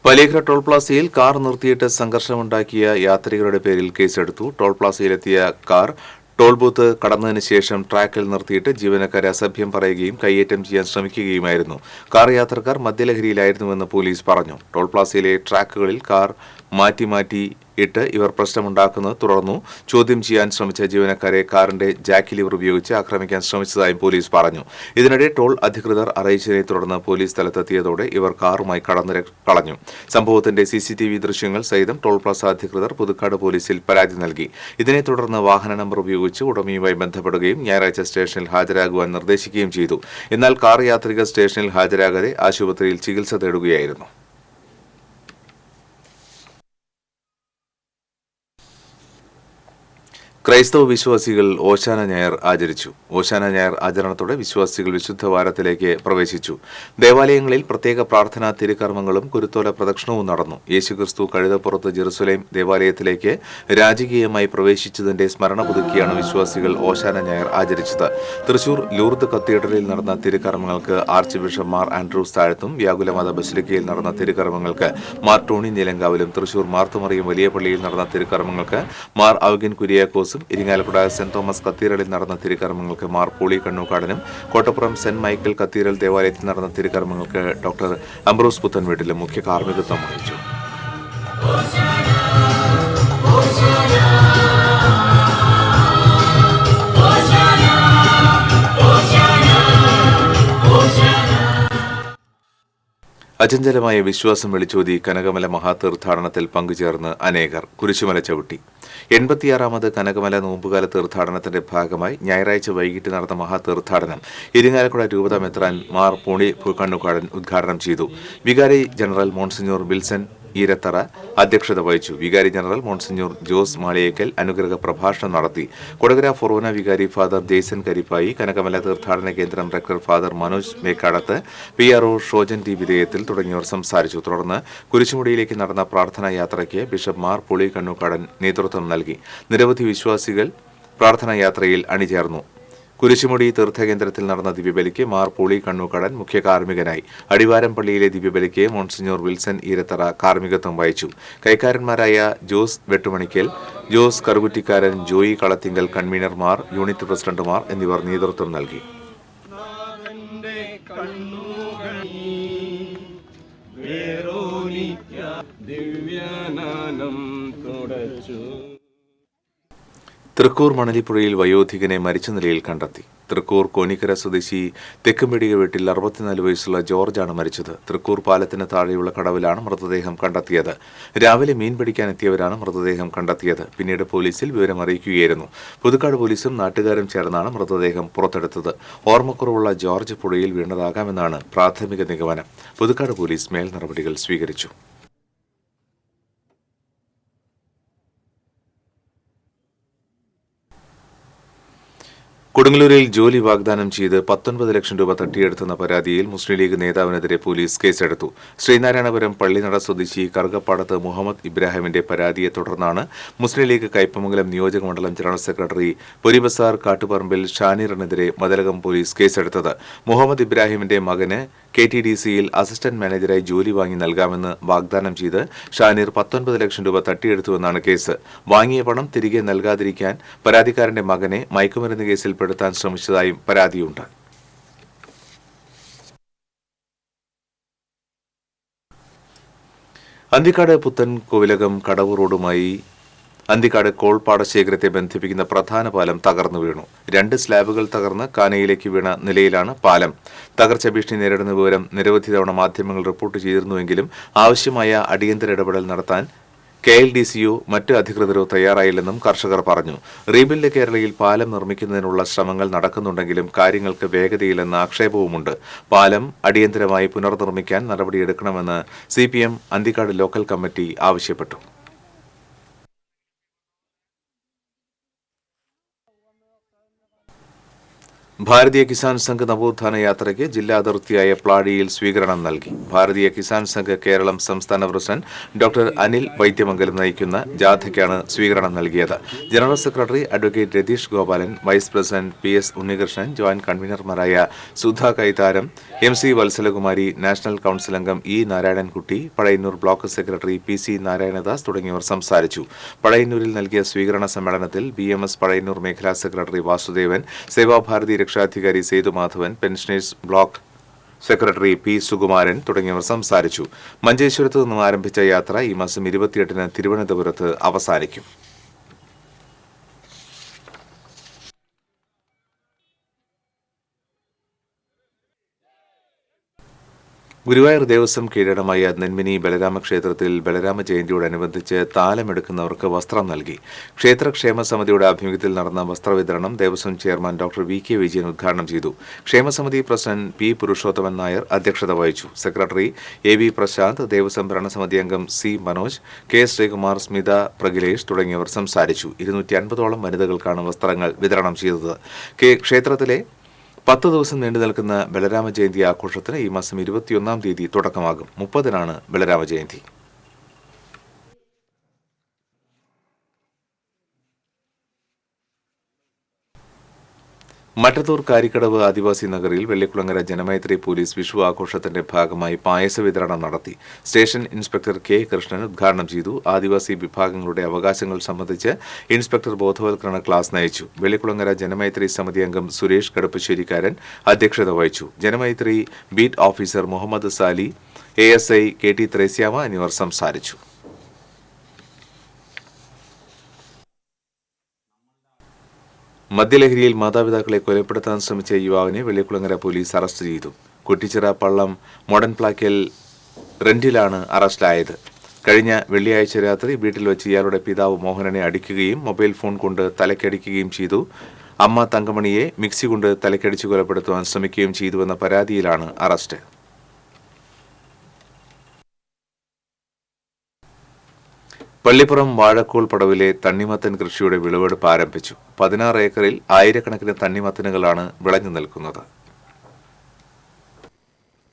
A: പാലിയേക്കര ടോൾ പ്ലാസയിൽ കാർ നിർത്തിയിട്ട് സംഘർഷമുണ്ടാക്കിയ യാത്രികരുടെ പേരിൽ കേസെടുത്തു. ടോൾ പ്ലാസയിലെത്തിയ കാർ ടോൾ ബൂത്ത് കടന്നതിന് ശേഷം ട്രാക്കിൽ നിർത്തിയിട്ട് ജീവനക്കാരെ അസഭ്യം പറയുകയും കയ്യേറ്റം ചെയ്യാൻ ശ്രമിക്കുകയുമായിരുന്നു. കാർ യാത്രക്കാർ മദ്യലഹരിയിലായിരുന്നുവെന്ന് പോലീസ് പറഞ്ഞു. ടോൾ പ്ലാസയിലെ ട്രാക്കുകളിൽ കാർ മാറ്റി ഇട്ട് ഇവർ പ്രശ്നമുണ്ടാക്കുന്നത് തുടർന്നു. ചോദ്യം ചെയ്യാൻ ശ്രമിച്ച ജീവനക്കാരെ കാറിന്റെ ജാക്കി ലിവർ ഉപയോഗിച്ച് ആക്രമിക്കാൻ ശ്രമിച്ചതായും പോലീസ് പറഞ്ഞു. ഇതിനിടെ ടോൾ അധികൃതർ അറിയിച്ചതിനെ തുടർന്ന് പോലീസ് സ്ഥലത്തെത്തിയതോടെ ഇവർ കാറുമായി കളഞ്ഞു. സംഭവത്തിന്റെ CCTV ദൃശ്യങ്ങൾ സഹിതം ടോൾ പ്ലാസ അധികൃതർ പുതുക്കാട് പോലീസിൽ പരാതി നൽകി. ഇതിനെ തുടർന്ന് വാഹന നമ്പർ ഉപയോഗിച്ച് ഉടമയുമായി ബന്ധപ്പെടുകയും ഞായറാഴ്ച സ്റ്റേഷനിൽ ഹാജരാകുവാൻ നിർദ്ദേശിക്കുകയും ചെയ്തു. എന്നാൽ കാർ യാത്രികർ സ്റ്റേഷനിൽ ഹാജരാകാതെ ആശുപത്രിയിൽ ചികിത്സ തേടുകയായിരുന്നു. ക്രൈസ്തവ വിശ്വാസികൾ ഓശാന ഞായർ ആചരിച്ചു. ഓശാന ഞായർ ആചരണത്തോടെ വിശ്വാസികൾ വിശുദ്ധ വാരത്തിലേക്ക് പ്രവേശിച്ചു. ദേവാലയങ്ങളിൽ പ്രത്യേക പ്രാർത്ഥനാ തിരുക്കർമ്മങ്ങളും കുരുത്തോല പ്രദക്ഷിണവും നടന്നു. യേശുക്രിസ്തു കഴുതപ്പുറത്ത് ജെറുസലേം ദേവാലയത്തിലേക്ക് രാജകീയമായി പ്രവേശിച്ചതിന്റെ സ്മരണ പുതുക്കിയാണ് വിശ്വാസികൾ ഓശാന ഞായർ ആചരിച്ചത്. തൃശൂർ ലൂർദ് കത്തീഡ്രലിൽ നടന്ന തിരുക്കർമ്മങ്ങൾക്ക് ആർച്ച് ബിഷപ്പ് മാർ ആൻഡ്രൂസ് താഴത്തും വ്യാകുലമാത ബസിലിക്കയിൽ നടന്ന തിരുക്കർമ്മങ്ങൾക്ക് മാർ ടോണി നീലങ്കാവിലും തൃശൂർ മാർത്തുമറിയം വലിയ പള്ളിയിൽ നടന്ന തിരുക്കർമ്മങ്ങൾക്ക് മാർ ഔഗിൻ കുര്യാക്കോസും ഇരിങ്ങാലക്കുട സെന്റ് തോമസ് കത്തീഡ്രലിൽ നടന്ന തിരുക്കർമ്മങ്ങൾക്ക് മാർ പോളി കണ്ണൂക്കാടനും കോട്ടപ്പുറം സെന്റ് മൈക്കൽ കത്തീഡ്രൽ ദേവാലയത്തിൽ നടന്ന തിരുക്കർമ്മങ്ങൾക്ക് ഡോക്ടർ അംബ്രോസ് പുത്തൻവീട്ടിലും മുഖ്യ കാർമ്മികത്വം വഹിച്ചു. അചഞ്ചലമായ വിശ്വാസം വിളിച്ചോതി കനകമല മഹാതീർത്ഥാടനത്തിൽ പങ്കുചേർന്ന് അനേകർ. കുരിശുമല ചവിട്ടി. 86ാമത് കനകമല നോമ്പുകാല തീർത്ഥാടനത്തിന്റെ ഭാഗമായി ഞായറാഴ്ച വൈകിട്ട് നടന്ന മഹാതീർത്ഥാടനം ഇരിങ്ങാലക്കുട രൂപത മെത്രാൻ മാർ പോളി കണ്ണൂക്കാടൻ ഉദ്ഘാടനം ചെയ്തു. വികാരി ജനറൽ മോൺസിഞ്ഞോർ വിൽസൺ ഈരത്തറ അധ്യക്ഷത വഹിച്ചു. വികാരി ജനറൽ മോൺസിഞ്ഞോർ ജോസ് മാളിയേക്കൽ അനുഗ്രഹ പ്രഭാഷണം നടത്തി. കൊടകര ഫൊറോന വികാരി ഫാദർ ജെയ്സൺ കരിപ്പായി, കനകമല തീർത്ഥാടന കേന്ദ്രം director father Manoj Mekkadath, PRO Shojan T വിധേയത്തിൽ തുടങ്ങിയവർ സംസാരിച്ചു. തുടർന്ന് കുരിശുമുടിയിലേക്ക് നടന്ന പ്രാർത്ഥനാ യാത്രയ്ക്ക് ബിഷപ്പ് മാർ പോളി കണ്ണൂക്കാടൻ നേതൃത്വം നൽകി. നിരവധി വിശ്വാസികൾ പ്രാർത്ഥനാ യാത്രയിൽ അണിചേർന്നു. കുരിശുമുടി തീർത്ഥകേന്ദ്രത്തിൽ നടന്ന ദിവ്യബലിക്ക് മാർ പോളി കണ്ണൂക്കാടൻ മുഖ്യ കാർമ്മികനായി. അടിവാരം പള്ളിയിലെ ദിവ്യബലിക്ക് മോൺസിഞ്ഞോർ വിൽസൺ ഈരത്തറ കാർമ്മികത്വം വഹിച്ചു. കൈക്കാരന്മാരായ ജോസ് വെട്ടുമണിക്കൽ, ജോസ് കറുകുറ്റിക്കാരൻ, ജോയി കളത്തിങ്കൽ, കൺവീനർമാർ, യൂണിറ്റ് പ്രസിഡന്റുമാർ എന്നിവർ നേതൃത്വം നൽകി. തൃക്കൂർ മണലിപ്പുഴയിൽ വയോധികനെ മരിച്ച നിലയിൽ കണ്ടെത്തി. തൃക്കൂർ കോനിക്കര സ്വദേശി തെക്കുംപെടിക വീട്ടിൽ 64 വയസ്സുള്ള ജോർജാണ് മരിച്ചത്. തൃക്കൂർ പാലത്തിന് താഴെയുള്ള കടവിലാണ് മൃതദേഹം കണ്ടെത്തിയത്. രാവിലെ മീൻ പിടിക്കാനെത്തിയവരാണ് മൃതദേഹം കണ്ടെത്തിയത്. പിന്നീട് പോലീസിൽ വിവരം അറിയിക്കുകയായിരുന്നു. പുതുക്കാട് പോലീസും നാട്ടുകാരും ചേർന്നാണ് മൃതദേഹം പുറത്തെടുത്തത്. ഓർമ്മക്കുറവുള്ള ജോർജ് പുഴയിൽ വീണതാകാമെന്നാണ് പ്രാഥമിക നിഗമനം. പുതുക്കാട് പോലീസ് മേൽ നടപടികൾ സ്വീകരിച്ചു. കൊടുങ്ങല്ലൂരിൽ ജോലി വാഗ്ദാനം ചെയ്ത് 19 ലക്ഷം രൂപ തട്ടിയെടുത്തെന്ന പരാതിയിൽ മുസ്ലിം ലീഗ് നേതാവിനെതിരെ പോലീസ് കേസെടുത്തു. ശ്രീനാരായണപുരം പള്ളിനട സ്വദേശി കറുകപ്പാടത്ത് മുഹമ്മദ് ഇബ്രാഹിമിന്റെ പരാതിയെ തുടർന്നാണ് മുസ്ലിം ലീഗ് കയ്പമംഗലം നിയോജകമണ്ഡലം ജനറൽ സെക്രട്ടറി പൊരിബസാർ കാട്ടുപറമ്പിൽ ഷാനീറിനെതിരെ മതിലകം പോലീസ് കേസെടുത്തത്. മുഹമ്മദ് ഇബ്രാഹിമിന്റെ മകന് KTDCയിൽ അസിസ്റ്റന്റ് മാനേജരായി ജോലി വാങ്ങി നൽകാമെന്ന് വാഗ്ദാനം ചെയ്ത് ഷാനീർ 19 ലക്ഷം രൂപ തട്ടിയെടുത്തുവെന്നാണ് കേസ്. വാങ്ങിയ പണം തിരികെ നൽകാതിരിക്കാൻ പരാതിക്കാരന്റെ മകനെ മയക്കുമരുന്ന് കേസിൽ പെടുത്താൻ ശ്രമിച്ചതായും പരാതിയുണ്ട്. അന്തിക്കാട് പുത്തൻ കോവിലകം കടവ് റോഡുമായി അന്തിക്കാട് കോൾപ്പാടശേഖരത്തെ ബന്ധിപ്പിക്കുന്ന പ്രധാന പാലം തകർന്നു വീണു. 2 സ്ലാബുകൾ തകർന്ന് കാനയിലേക്ക് വീണ നിലയിലാണ് പാലം. തകർച്ച ഭീഷണി നേരിടുന്ന വിവരം നിരവധി തവണ മാധ്യമങ്ങൾ റിപ്പോർട്ട് ചെയ്തിരുന്നുവെങ്കിലും ആവശ്യമായ അടിയന്തര ഇടപെടൽ നടത്താൻ KLDCയോ മറ്റ് അധികൃതരോ തയ്യാറായില്ലെന്നും കർഷകർ പറഞ്ഞു. റീബിൽഡ് കേരളയിൽ പാലം നിർമ്മിക്കുന്നതിനുള്ള ശ്രമങ്ങൾ നടക്കുന്നുണ്ടെങ്കിലും കാര്യങ്ങൾക്ക് വേഗതയില്ലെന്ന ആക്ഷേപവുമുണ്ട്. പാലം അടിയന്തരമായി പുനർനിർമ്മിക്കാൻ നടപടിയെടുക്കണമെന്ന് CPM അന്തിക്കാട് ലോക്കൽ കമ്മിറ്റി ആവശ്യപ്പെട്ടു. ഭാരതീയ കിസാൻ സംഘ് നവോത്ഥാന യാത്രയ്ക്ക് ജില്ലാ അതിർത്തിയായ പ്ലാഡിയിൽ സ്വീകരണം നൽകി. ഭാരതീയ കിസാൻ സംഘ് കേരളം സംസ്ഥാന പ്രസിഡന്റ് ഡോക്ടർ അനിൽ വൈദ്യമംഗലം നയിക്കുന്ന ജാഥയ്ക്കാണ് സ്വീകരണം നൽകിയത്. General secretary advocate Ratheesh Gopalan, vice president PS Unnikrishnan, joint കൺവീനർമാരായ Sudha Kaitharam, MC Valsalakumari, national council അംഗം E Narayanankutty, Pazhayannur block secretary PC Narayanadas തുടങ്ങിയവർ സംസാരിച്ചു. പഴയന്നൂരിൽ നൽകിയ സ്വീകരണ സമ്മേളനത്തിൽ BMS പഴയന്നൂർ മേഖലാ സെക്രട്ടറി വാസുദേവൻ, സേവാഭാരതി രക്ഷാധികാരി Sethumadhavan, pensioners block secretary P Sukumaran തുടങ്ങിയവർ സംസാരിച്ചു. മഞ്ചേശ്വരത്ത് നിന്നും ആരംഭിച്ച യാത്ര ഈ മാസം 28-ന് തിരുവനന്തപുരത്ത് അവസാനിക്കും. ഗുരുവായൂർ ദേവസ്വം കീഴടമായ നെന്മിനി ബലരാമ ക്ഷേത്രത്തിൽ ബലരാമ ജയന്തിയോടനുബന്ധിച്ച് താലമെടുക്കുന്നവർക്ക് വസ്ത്രം നൽകി. ക്ഷേത്രക്ഷേമ സമിതിയുടെ ആഭിമുഖ്യത്തിൽ നടന്ന വസ്ത്രവിതരണം Devaswom chairman doctor VK Vijayan ഉദ്ഘാടനം ചെയ്തു. ക്ഷേമസമിതി പ്രസിഡന്റ് P പുരുഷോത്തമൻ നായർ അധ്യക്ഷത വഹിച്ചു. സെക്രട്ടറി AV പ്രശാന്ത്, ദേവസ്വം ഭരണസമിതി അംഗം C മനോജ്, K ശ്രീകുമാർ, സ്മിത പ്രഗിലേഷ് തുടങ്ങിയവർ സംസാരിച്ചു. 250ഓളം വനിതകൾക്കാണ് വസ്ത്രങ്ങൾ വിതരണം ചെയ്തത്. ക്ഷേത്രത്തിലെ 10 ദിവസം നീണ്ടു നിൽക്കുന്ന ബലരാമ ജയന്തി ആഘോഷത്തിന് ഈ മാസം 21-ാം തീയതി തുടക്കമാകും. 30-നാണ് ബലരാമ ജയന്തി. മറ്റത്തൂർ കാരിക്കടവ് ആദിവാസി നഗറിൽ വെള്ളിക്കുളങ്ങര ജനമൈത്രി പോലീസ് വിഷു ആഘോഷത്തിന്റെ ഭാഗമായി പായസ വിതരണം നടത്തി. സ്റ്റേഷൻ ഇൻസ്പെക്ടർ K കൃഷ്ണൻ ഉദ്ഘാടനം ചെയ്തു. ആദിവാസി വിഭാഗങ്ങളുടെ അവകാശങ്ങൾ സംബന്ധിച്ച് ഇൻസ്പെക്ടർ ബോധവൽക്കരണ ക്ലാസ് നയിച്ചു. വെള്ളിക്കുളങ്ങര ജനമൈത്രി സമിതി അംഗം സുരേഷ് കടുപ്പശ്ശേരിക്കാരൻ അധ്യക്ഷത വഹിച്ചു. Janamaithri beat officer Muhammad Sali, ASI KT Thresiamma എന്നിവർ സംസാരിച്ചു. മദ്യലഹരിയിൽ മാതാപിതാക്കളെ കൊലപ്പെടുത്താൻ ശ്രമിച്ച യുവാവിനെ വെള്ളിക്കുളങ്ങര പോലീസ് അറസ്റ്റ് ചെയ്തു. കുറ്റിച്ചിറ പള്ളം മോഡൻ പ്ലാക്കൽ റെന്റിലാണ് അറസ്റ്റിലായത്. കഴിഞ്ഞ വെള്ളിയാഴ്ച രാത്രി വീട്ടിൽ വെച്ച് ഇയാളുടെ പിതാവ് മോഹനനെ അടിക്കുകയും മൊബൈൽ ഫോൺ കൊണ്ട് തലക്കടിക്കുകയും ചെയ്തു. അമ്മ തങ്കമണിയെ മിക്സി കൊണ്ട് തലക്കടിച്ച് കൊലപ്പെടുത്തുവാൻ ശ്രമിക്കുകയും ചെയ്തുവെന്ന പരാതിയിലാണ് അറസ്റ്റ്. പള്ളിപ്പുറം വാഴക്കോൾ പടവിലെ തണ്ണിമത്തൻ കൃഷിയുടെ വിളവെടുപ്പ് ആരംഭിച്ചു. 16 ഏക്കറിൽ ആയിരക്കണക്കിന് തണ്ണിമത്തനുകളാണ് വിളഞ്ഞു നിൽക്കുന്നത്.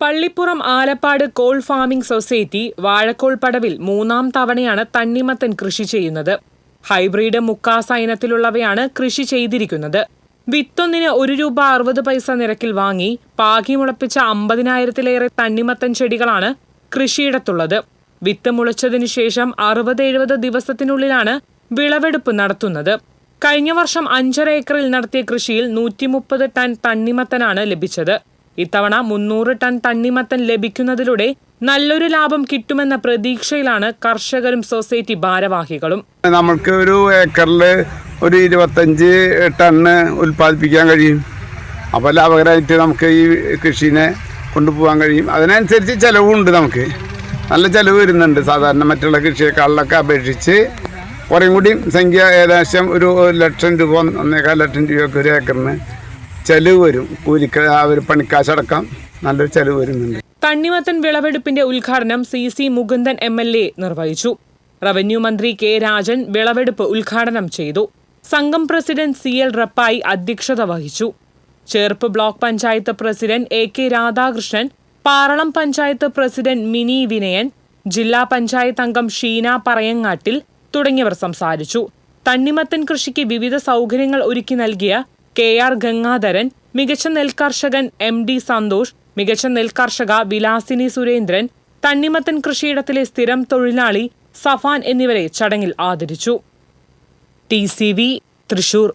G: പള്ളിപ്പുറം ആലപ്പാട് കോൾ ഫാമിംഗ് സൊസൈറ്റി വാഴക്കോൾ പടവിൽ 3-ാം തവണയാണ് തണ്ണിമത്തൻ കൃഷി ചെയ്യുന്നത്. ഹൈബ്രിഡ് മുക്കാസ ഇനത്തിലുള്ളവയാണ് കൃഷി ചെയ്തിരിക്കുന്നത്. വിത്തൊന്നിന് ₹1.60 നിരക്കിൽ വാങ്ങി പാകി മുളപ്പിച്ച 50,000-ലേറെ തണ്ണിമത്തൻ ചെടികളാണ് കൃഷിയിടത്തുള്ളത്. വിത്ത് മുളച്ചതിനു ശേഷം 60-70 ദിവസത്തിനുള്ളിലാണ് വിളവെടുപ്പ് നടത്തുന്നത്. കഴിഞ്ഞ വർഷം 5.5 ഏക്കറിൽ നടത്തിയ കൃഷിയിൽ 130 ടൺ തണ്ണിമത്തനാണ് ലഭിച്ചത്. ഇത്തവണ 300 ടൺ തണ്ണിമത്തൻ ലഭിക്കുന്നതിലൂടെ നല്ലൊരു ലാഭം കിട്ടുമെന്ന പ്രതീക്ഷയിലാണ് കർഷകരും സൊസൈറ്റി ഭാരവാഹികളും.
H: നമുക്ക് ഒരു ഏക്കറിൽ ഒരു 25 ടണ്ണ് ഉൽപ്പാദിപ്പിക്കാൻ കഴിയും. അപ്പോൾ ലാഭകരമായിട്ട് നമുക്ക് ഈ കൃഷിനെ കൊണ്ടുപോകാൻ കഴിയും. അതിനനുസരിച്ച് ചിലവുണ്ട്, നമുക്ക് നല്ല ചിലവ് വരുന്നുണ്ട്. സാധാരണ മറ്റുള്ള കൃഷിയെക്കാളിലൊക്കെ അപേക്ഷിച്ച് കുറേയും കൂടി സംഖ്യ ഏകദേശം ഒരു 1 ലക്ഷം രൂപ 1.25 ലക്ഷം രൂപയൊക്കെ ഒരു ഏക്കറിന് ചിലവ് വരും. കൂലിക്ക് ഒരു പണിക്കാശടക്കം നല്ലൊരു ചിലവ് വരുന്നുണ്ട്.
G: തണ്ണിമത്തൻ വിളവെടുപ്പിന്റെ ഉദ്ഘാടനം CC മുകുന്ദൻ MLA നിർവഹിച്ചു. റവന്യൂ മന്ത്രി K രാജൻ വിളവെടുപ്പ് ഉദ്ഘാടനം ചെയ്തു. സംഘം പ്രസിഡന്റ് CL റപ്പായി അധ്യക്ഷത വഹിച്ചു. Cherpu block panchayat president AK Radhakrishnan, Paralam panchayat president mini Vinayan, ജില്ലാ പഞ്ചായത്ത് അംഗം ഷീന പറയങ്ങാട്ടിൽ തുടങ്ങിയവർ സംസാരിച്ചു. തണ്ണിമത്തൻ കൃഷിക്ക് വിവിധ സൗകര്യങ്ങൾ ഒരുക്കി നൽകിയ KR ഗംഗാധരൻ, മികച്ച നെൽകർഷകൻ MD സന്തോഷ്, മികച്ച നെൽകർഷക വിലാസിനി സുരേന്ദ്രൻ, തണ്ണിമത്തൻ കൃഷിയിടത്തിലെ സ്ഥിരം തൊഴിലാളി സഫാൻ എന്നിവരെ ചടങ്ങിൽ ആദരിച്ചു. TCV തൃശൂർ.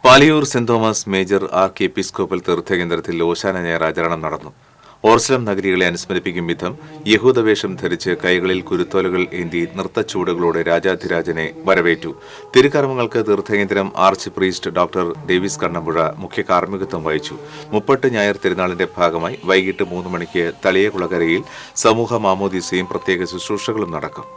A: Palayur Saint Thomas major archiepiscopal തീർത്ഥകേന്ദ്രത്തിൽ ഓശാന ഞായർ ആചരണം നടന്നു. ഓർസ്ലം നഗരികളെ അനുസ്മരിപ്പിക്കും വിധം യഹൂദവേഷം ധരിച്ച് കൈകളിൽ കുരുത്തോലകൾ ഏന്തി നൃത്തച്ചൂടുകളോടെ രാജാധിരാജനെ വരവേറ്റു. തിരുക്കർമ്മങ്ങൾക്ക് തീർത്ഥകേന്ദ്രം archpriest doctor Davis Kannampuzha മുഖ്യ കാർമ്മികത്വം വഹിച്ചു. 30 ഞായർ തിരുനാളിന്റെ ഭാഗമായി വൈകിട്ട് 3 മണിക്ക് തളിയകുളകരയിൽ സമൂഹ മാമോദീസയും പ്രത്യേക ശുശ്രൂഷകളും നടക്കും.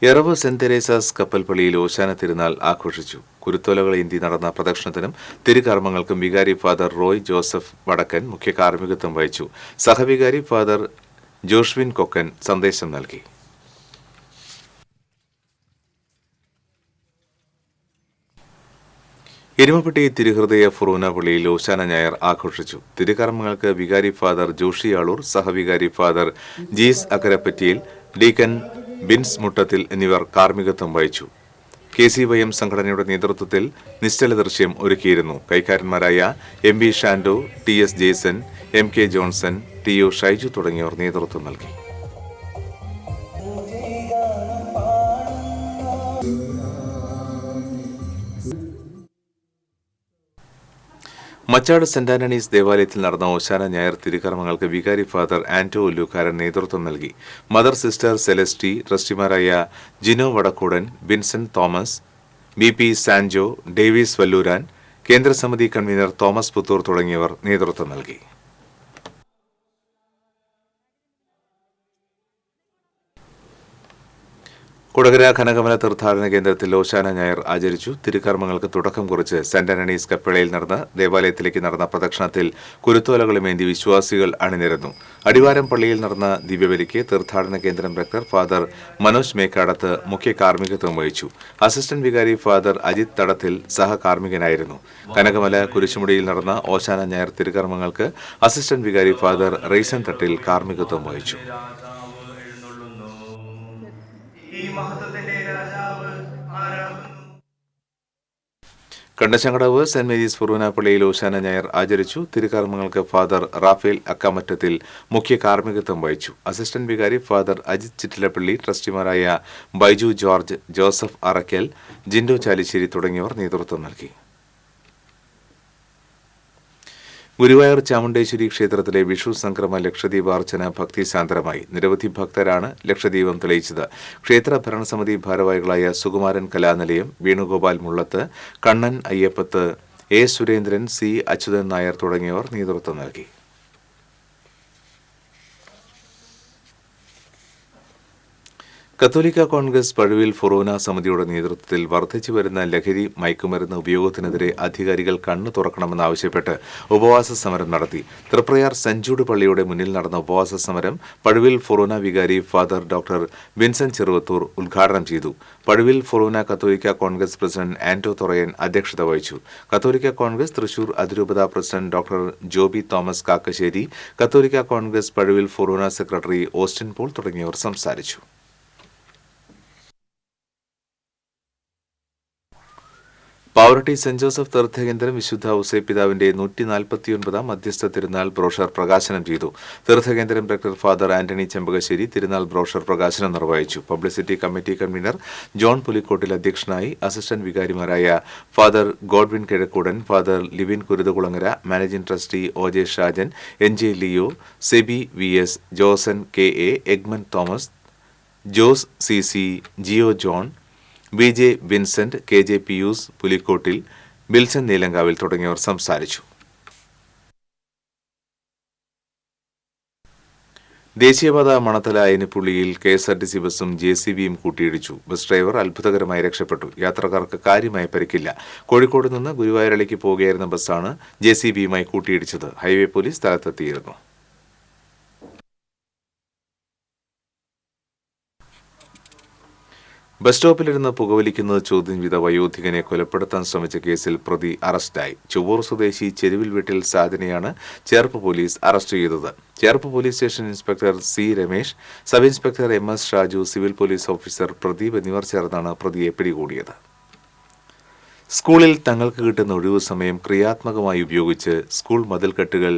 A: എറവ് സെന്റ് തെരേസാസ് കപ്പൽപ്പള്ളിയിൽ ഓശാന തിരുനാൾ ആഘോഷിച്ചു. കുരുത്തോലകൾ ഏന്തി നടന്ന പ്രദക്ഷിണത്തിനും തിരുകർമ്മങ്ങൾക്കും വികാരി ഫാദർ റോയ് ജോസഫ് വടക്കൻ മുഖ്യ കാർമ്മികത്വം വഹിച്ചു. സഹവികാരി ഫാദർ ജോഷ്വിൻ കൊക്കൻ സന്ദേശം നൽകി. എരുമപ്പെട്ടി തിരുഹൃദയ ഫൊറോന പള്ളിയിൽ ഓശാന ഞായർ ആഘോഷിച്ചു. തിരുകർമ്മങ്ങൾക്ക് വികാരി father ജോഷിയാളൂർ, സഹവികാരി father Jees അക്കരപ്പറ്റിയിൽ, deacon Bins Muttathil എന്നിവർ കാർമ്മികത്വം വഹിച്ചു. KCYM സംഘടനയുടെ നേതൃത്വത്തിൽ നിശ്ചല ദൃശ്യം ഒരുക്കിയിരുന്നു. കൈക്കാരന്മാരായ MB Shando, TS Jason, MK Johnson, TO Shaiju തുടങ്ങിയവർ നേതൃത്വം നൽകി. മച്ചാട് സെന്റ് ആന്റണീസ് ദേവാലയത്തിൽ നടന്ന ഓശാന ഞായർ തിരുകർമ്മങ്ങൾക്ക് വികാരി ഫാദർ ആന്റോ ഒല്ലൂക്കാരൻ നേതൃത്വം നൽകി. മദർ സിസ്റ്റർ സെലസ്റ്റി, ട്രസ്റ്റിമാരായ Jino Vadakkoodan, Vincent Thomas, BP Sanjo, Davis Valluran, കേന്ദ്രസമിതി കൺവീനർ തോമസ് പുത്തൂർ തുടങ്ങിയവർ നേതൃത്വം നൽകി. കൊടകര ഖനകമല തീർത്ഥാടന കേന്ദ്രത്തിൽ ഓശാന ഞായർ ആചരിച്ചു. തിരുകർമ്മങ്ങൾക്ക് തുടക്കം കുറിച്ച് സെന്റ് ആന്റണീസ് കപ്പേളയിൽ നടന്ന ദേവാലയത്തിലേക്ക് നടന്ന പ്രദക്ഷിണത്തിൽ കുരുത്തോലകളുമേന്തി വിശ്വാസികൾ അണിനിരന്നു. അടിവാരം പള്ളിയിൽ നടന്ന ദിവ്യബലിക്ക് തീർത്ഥാടന കേന്ദ്രം ഡയറക്ടർ ഫാദർ മനോജ് മേക്കാടത്ത് മുഖ്യ കാർമ്മികത്വം വഹിച്ചു. അസിസ്റ്റന്റ് വികാരി ഫാദർ അജിത് തടത്തിൽ സഹകാർമ്മികനായിരുന്നു. കനകമല കുരിശുമുടിയിൽ നടന്ന ഓശാന ഞായർ തിരുകർമ്മങ്ങൾക്ക് അസിസ്റ്റന്റ് വികാരി ഫാദർ റെയ്സൻ തട്ടിൽ കാർമ്മികത്വം വഹിച്ചു. കണ്ടശങ്കടവ് സെന്റ് മേരീസ് ഫൊറോന പള്ളിയിൽ ഓശാന ഞായർ ആചരിച്ചു. തിരുകർമ്മങ്ങൾക്ക് ഫാദർ റാഫേൽ അക്കാമറ്റത്തിൽ മുഖ്യ കാർമ്മികത്വം വഹിച്ചു. അസിസ്റ്റന്റ് വികാരി ഫാദർ അജിത് ചിറ്റിലപ്പള്ളി, ട്രസ്റ്റിമാരായ ബൈജു ജോർജ്, ജോസഫ് അറക്കൽ, ജിൻഡോ ചാലിശ്ശേരി തുടങ്ങിയവർ നേതൃത്വം നൽകി. ഗുരുവായൂർ ചാമുണ്ടേശ്വരി ക്ഷേത്രത്തിലെ വിഷു സംക്രമ ലക്ഷദീപാർച്ചന ഭക്തിസാന്ദ്രമായി. നിരവധി ഭക്തരാണ് ലക്ഷദീപം തെളിയിച്ചത്. ക്ഷേത്ര ഭരണസമിതി ഭാരവാഹികളായ സുകുമാരൻ കലാനിലയം, വേണുഗോപാൽ മുള്ളത്ത്, കണ്ണൻ അയ്യപ്പത്ത്, A സുരേന്ദ്രൻ, C അച്യുതൻ നായർ തുടങ്ങിയവർ നേതൃത്വം നൽകി. കത്തോലിക്ക കോൺഗ്രസ് പഴുവിൽ ഫൊറോന സമിതിയുടെ നേതൃത്വത്തിൽ വർദ്ധിച്ചുവരുന്ന ലഹരി മയക്കുമരുന്ന് ഉപയോഗത്തിനെതിരെ അധികാരികൾ കണ്ണു തുറക്കണമെന്നാവശ്യപ്പെട്ട് ഉപവാസ സമരം നടത്തി. തൃപ്രയാർ സെന്റ് പള്ളിയുടെ മുന്നിൽ നടന്ന ഉപവാസ സമരം പഴുവിൽ ഫൊറോന വികാരി ഫാദർ ഡോക്ടർ വിൻസെന്റ് ചെറുവത്തൂർ ഉദ്ഘാടനം ചെയ്തു. പഴുവിൽ ഫൊറോന കത്തോലിക്ക കോൺഗ്രസ് പ്രസിഡന്റ് ആന്റോ തൊറയൻ അധ്യക്ഷത വഹിച്ചു. കത്തോലിക്ക കോൺഗ്രസ് തൃശൂർ അതിരൂപത president doctor Joby Thomas Kakkassery, കത്തോലിക്ക കോൺഗ്രസ് പഴുവിൽ ഫൊറോന സെക്രട്ടറി ഓസ്റ്റിൻ പോൾ തുടങ്ങിയവർ സംസാരിച്ചു. പാവറട്ടി സെന്റ് ജോസഫ് തീർത്ഥകേന്ദ്രം വിശുദ്ധ ഔസേപ്പിതാവിന്റെ 149 മധ്യസ്ഥ തിരുനാൾ ബ്രോഷർ പ്രകാശനം ചെയ്തു. തീർത്ഥകേന്ദ്രം ഡയറക്ടർ ഫാദർ ആന്റണി ചെമ്പകശ്ശേരി തിരുനാൾ ബ്രോഷർ പ്രകാശനം നിർവഹിച്ചു. Publicity committee convener John Pulikkottil അധ്യക്ഷനായി. അസിസ്റ്റന്റ് വികാരിമാരായ father Godwin Kizhakkoodan, father Livin Kuruthukulangara, managing trustee OJ Shajan, NJ Leo, Seby VS, Joson KA, Egman Thomas, Jose CC, Jiyo John, BJ Vincent, KJ Pius Pulikkottil, Bilson Neelankavil തുടങ്ങിയവർ സംസാരിച്ചു. ദേശീയപാത മണത്തല അയനിപ്പുള്ളിയിൽ KSRTC ബസും JCBയും കൂട്ടിയിടിച്ചു. ബസ് ഡ്രൈവർ അത്ഭുതകരമായി രക്ഷപ്പെട്ടു. യാത്രക്കാർക്ക് കാര്യമായ പരിക്കില്ല. കോഴിക്കോട് നിന്ന് ഗുരുവായൂരിലേക്ക് പോവുകയായിരുന്ന ബസ്സാണ് JCBയുമായി കൂട്ടിയിടിച്ചത്. ഹൈവേ പോലീസ് സ്ഥലത്തെത്തിയിരുന്നു. ബസ് സ്റ്റോപ്പിലിരുന്ന് പുകവലിക്കുന്നത് ചോദ്യം ചെയ്ത വയോധികനെ കൊലപ്പെടുത്താൻ ശ്രമിച്ച കേസിൽ പ്രതി അറസ്റ്റായി. ചൊവ്വൂർ സ്വദേശി ചെരുവിൽ വീട്ടിൽ സാദിനെയാണ് ചേർപ്പ് പോലീസ് അറസ്റ്റ് ചെയ്തത്. Cherpu police station inspector C. Ramesh, sub inspector MS Shaju, civil police officer Pradeep എന്നിവർ ചേർന്നാണ് പ്രതിയെ പിടികൂടിയത്. സ്കൂളിൽ തങ്ങൾക്ക് കിട്ടുന്ന ഒഴിവു സമയം ക്രിയാത്മകമായി ഉപയോഗിച്ച് സ്കൂൾ മതിൽക്കെട്ടുകൾ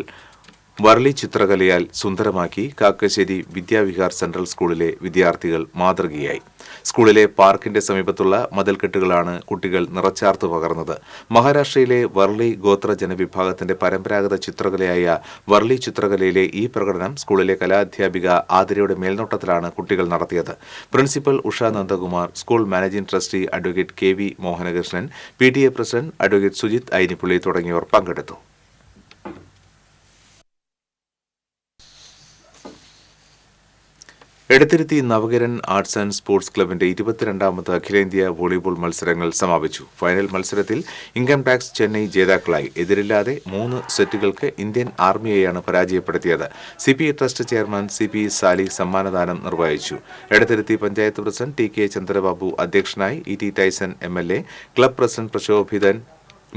A: വർളി ചിത്രകലയാൽ സുന്ദരമാക്കി കാക്കശ്ശേരി വിദ്യാവിഹാർ സെൻട്രൽ സ്കൂളിലെ വിദ്യാർത്ഥികൾ മാതൃകയായി. സ്കൂളിലെ പാർക്കിന്റെ സമീപത്തുള്ള മതിൽക്കെട്ടുകളാണ് കുട്ടികൾ നിറച്ചാർത്ത് പകർന്നത്. മഹാരാഷ്ട്രയിലെ വർളി ഗോത്ര ജനവിഭാഗത്തിന്റെ പരമ്പരാഗത ചിത്രകലയായ വർളി ചിത്രകലയിലെ ഈ പ്രകടനം സ്കൂളിലെ കലാധ്യാപിക ആതിരയുടെ മേൽനോട്ടത്തിലാണ് കുട്ടികൾ നടത്തിയത്. Principal Usha Nandakumar, school managing trustee advocate KV Mohanakrishnan, PTA president advocate Sujith Ainippulli തുടങ്ങിയവർ പങ്കെടുത്തു. എടത്തിരുത്തി നവകരൻ ആർട്സ് ആൻഡ് സ്പോർട്സ് ക്ലബിന്റെ 22ാമത് അഖിലേന്ത്യാ വോളിബോൾ മത്സരങ്ങൾ സമാപിച്ചു. ഫൈനൽ മത്സരത്തിൽ ഇൻകം ടാക്സ് ചെന്നൈ ജേതാക്കളായി. എതിരില്ലാതെ 3 സെറ്റുകൾക്ക് ഇന്ത്യൻ ആർമിയെയാണ് പരാജയപ്പെടുത്തിയത്. CPI trust chairman CP Salih സമ്മാനദാനം നിർവഹിച്ചു. എടത്തിരുത്തി പഞ്ചായത്ത് പ്രസിഡന്റ് TK ചന്ദ്രബാബു അധ്യക്ഷനായി. ET Tyson MLA, club president Prashobhithan